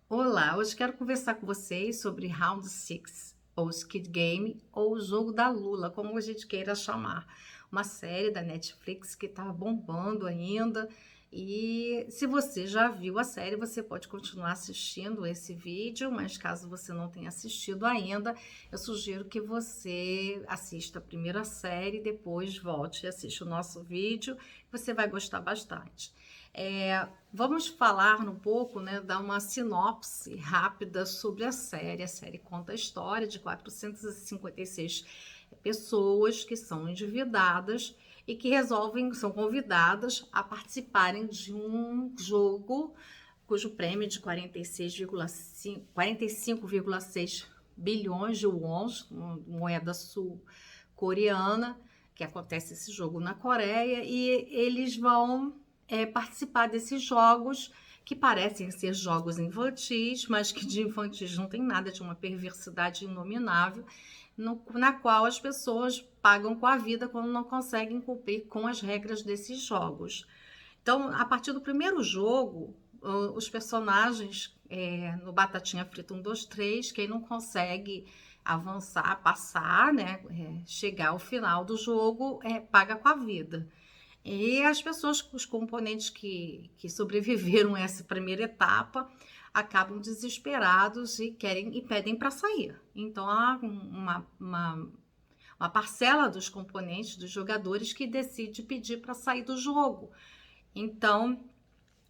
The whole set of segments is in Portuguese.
Olá, hoje quero conversar com vocês sobre Round Six, ou Squid Game, ou o Jogo da Lula, como a gente queira chamar. Uma série da Netflix que está bombando ainda. E se você já viu a série, você pode continuar assistindo esse vídeo, mas caso você não tenha assistido ainda, eu sugiro que você assista primeiro a série, depois volte e assista o nosso vídeo, você vai gostar bastante. Vamos falar um pouco, né, dar uma sinopse rápida sobre a série. A série conta a história de 456 pessoas que são endividadas e que são convidadas a participarem de um jogo cujo prêmio de 45,6 bilhões de wons, moeda sul-coreana, que acontece esse jogo na Coreia, e eles vão participar desses jogos que parecem ser jogos infantis, mas que de infantis não tem nada, de uma perversidade inominável, na qual as pessoas pagam com a vida quando não conseguem cumprir com as regras desses jogos. Então, a partir do primeiro jogo, os personagens no Batatinha Frita 1, 2, 3, quem não consegue avançar, passar, né, chegar ao final do jogo, paga com a vida. E as pessoas, os componentes que sobreviveram a essa primeira etapa, acabam desesperados e pedem para sair. Então há uma parcela dos componentes, dos jogadores, que decide pedir para sair do jogo. Então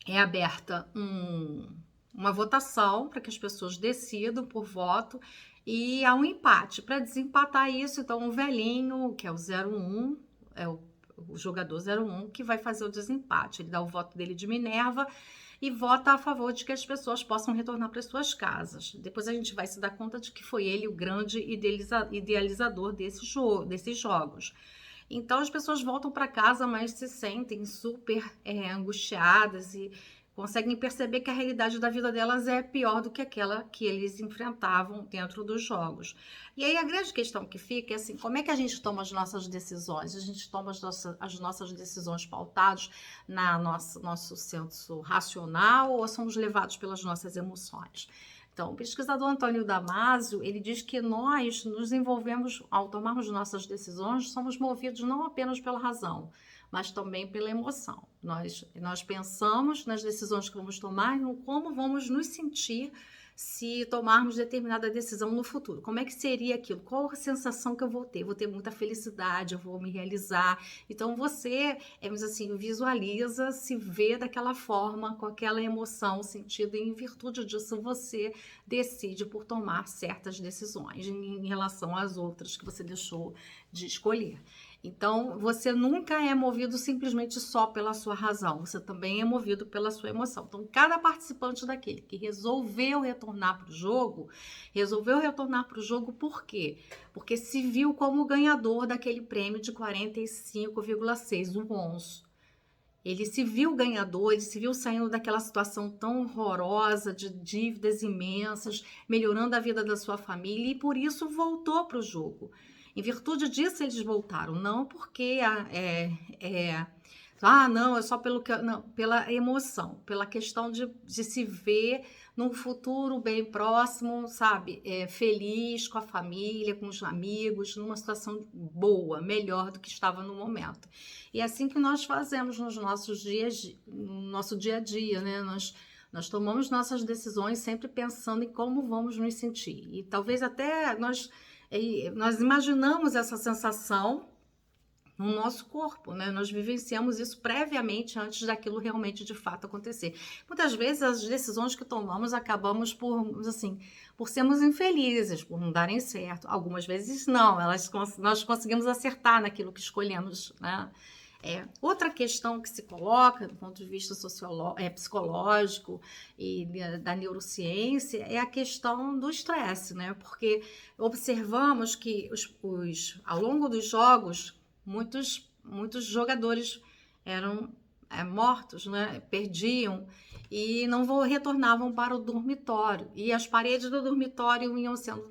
é aberta uma votação para que as pessoas decidam por voto e há um empate. Para desempatar isso, então o velhinho, que é o 01, é o jogador 01, que vai fazer o desempate. Ele dá o voto dele de Minerva e vota a favor de que as pessoas possam retornar para suas casas. Depois a gente vai se dar conta de que foi ele o grande idealizador desses jogos. Então as pessoas voltam para casa, mas se sentem super angustiadas e conseguem perceber que a realidade da vida delas é pior do que aquela que eles enfrentavam dentro dos jogos. E aí a grande questão que fica é assim, como é que a gente toma as nossas decisões? A gente toma as nossas decisões pautadas na nosso senso racional ou somos levados pelas nossas emoções? Então, o pesquisador Antônio Damasio, ele diz que nós nos envolvemos, ao tomarmos nossas decisões, somos movidos não apenas pela razão, mas também pela emoção. Nós pensamos nas decisões que vamos tomar e no como vamos nos sentir se tomarmos determinada decisão no futuro. Como é que seria aquilo? Qual a sensação que eu vou ter? Vou ter muita felicidade, eu vou me realizar. Então você, assim, visualiza, se vê daquela forma, com aquela emoção sentida, e em virtude disso você decide por tomar certas decisões em relação às outras que você deixou de escolher. Então, você nunca é movido simplesmente só pela sua razão, você também é movido pela sua emoção. Então, cada participante daquele que resolveu retornar para o jogo por quê? Porque se viu como ganhador daquele prêmio de 45,6, o ONS. Ele se viu ganhador, ele se viu saindo daquela situação tão horrorosa de dívidas imensas, melhorando a vida da sua família e por isso voltou para o jogo. Em virtude disso eles voltaram, não porque não, é só pelo que. Não, pela emoção, pela questão de se ver num futuro bem próximo, sabe? Feliz com a família, com os amigos, numa situação boa, melhor do que estava no momento. E é assim que nós fazemos nos nossos dias, no nosso dia a dia, né? Nós tomamos nossas decisões sempre pensando em como vamos nos sentir. E talvez até nós imaginamos essa sensação no nosso corpo, né? Nós vivenciamos isso previamente antes daquilo realmente de fato acontecer. Muitas vezes as decisões que tomamos acabamos por sermos infelizes, por não darem certo. Algumas vezes não, nós conseguimos acertar naquilo que escolhemos, né? Outra questão que se coloca do ponto de vista psicológico e da neurociência é a questão do estresse, né? Porque observamos que ao longo dos jogos, muitos jogadores eram mortos, né? Perdiam e não retornavam para o dormitório. E as paredes do dormitório iam sendo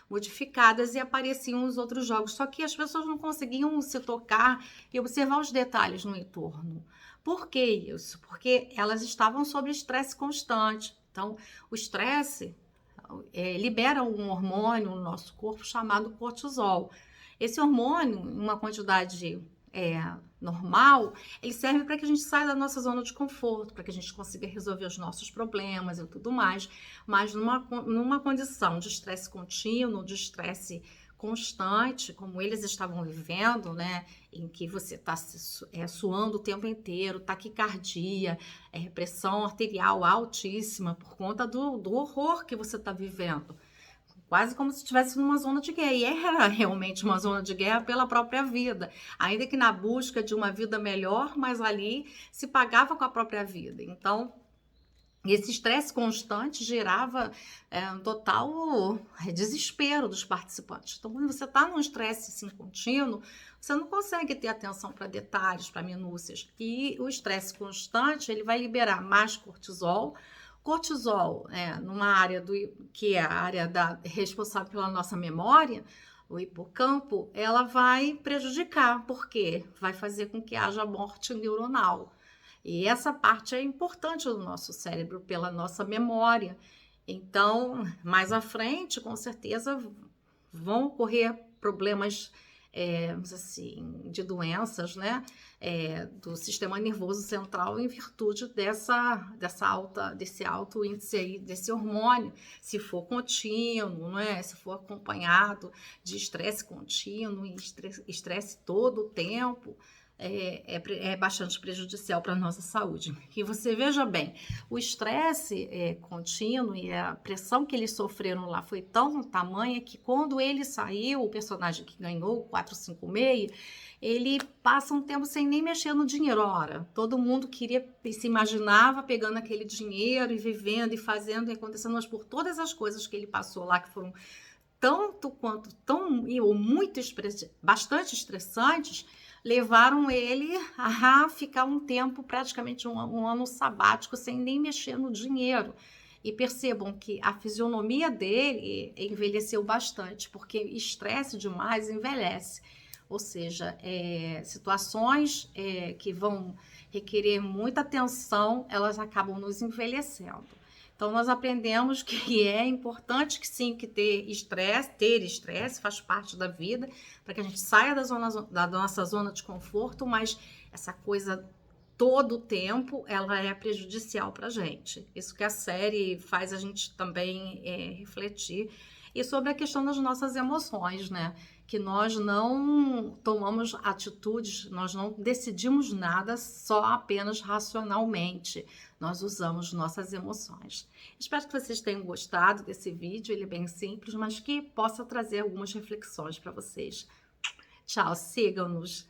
modificadas e apareciam os outros jogos. Só que as pessoas não conseguiam se tocar e observar os detalhes no entorno. Por que isso? Porque elas estavam sob estresse constante. Então, o estresse libera um hormônio no nosso corpo chamado cortisol. Esse hormônio, em uma quantidade normal, ele serve para que a gente saia da nossa zona de conforto, para que a gente consiga resolver os nossos problemas e tudo mais, mas numa condição de estresse contínuo, de estresse constante, como eles estavam vivendo, né, em que você está suando o tempo inteiro, taquicardia, pressão arterial altíssima por conta do horror que você está vivendo. Quase como se estivesse numa zona de guerra. E era realmente uma zona de guerra pela própria vida. Ainda que na busca de uma vida melhor, mas ali se pagava com a própria vida. Então, esse estresse constante gerava um total desespero dos participantes. Então, quando você está num estresse assim, contínuo, você não consegue ter atenção para detalhes, para minúcias. E o estresse constante, ele vai liberar mais cortisol. Cortisol, numa área que é a área responsável pela nossa memória, o hipocampo, ela vai prejudicar, porque vai fazer com que haja morte neuronal. E essa parte é importante do nosso cérebro pela nossa memória. Então, mais à frente, com certeza, vão ocorrer problemas assim, de doenças, né, do sistema nervoso central em virtude desse alto índice aí, desse hormônio, se for contínuo, né, se for acompanhado de estresse contínuo, estresse todo o tempo, é bastante prejudicial para a nossa saúde. E você veja bem, o estresse contínuo e a pressão que eles sofreram lá foi tão tamanha que quando ele saiu, o personagem que ganhou, o 456, ele passa um tempo sem nem mexer no dinheiro. Ora, todo mundo se imaginava pegando aquele dinheiro e vivendo e fazendo e acontecendo, mas por todas as coisas que ele passou lá, que foram tanto quanto bastante estressantes, levaram ele a ficar um tempo, praticamente um ano sabático, sem nem mexer no dinheiro. E percebam que a fisionomia dele envelheceu bastante, porque estresse demais envelhece. Ou seja, situações que vão requerer muita atenção, elas acabam nos envelhecendo. Então, nós aprendemos que é importante que sim, que ter estresse faz parte da vida, para que a gente saia da nossa zona de conforto, mas essa coisa todo o tempo, ela é prejudicial para a gente. Isso que a série faz a gente também refletir. E sobre a questão das nossas emoções, né? Que nós não tomamos atitudes, nós não decidimos nada só apenas racionalmente. Nós usamos nossas emoções. Espero que vocês tenham gostado desse vídeo, ele é bem simples, mas que possa trazer algumas reflexões para vocês. Tchau, sigam-nos!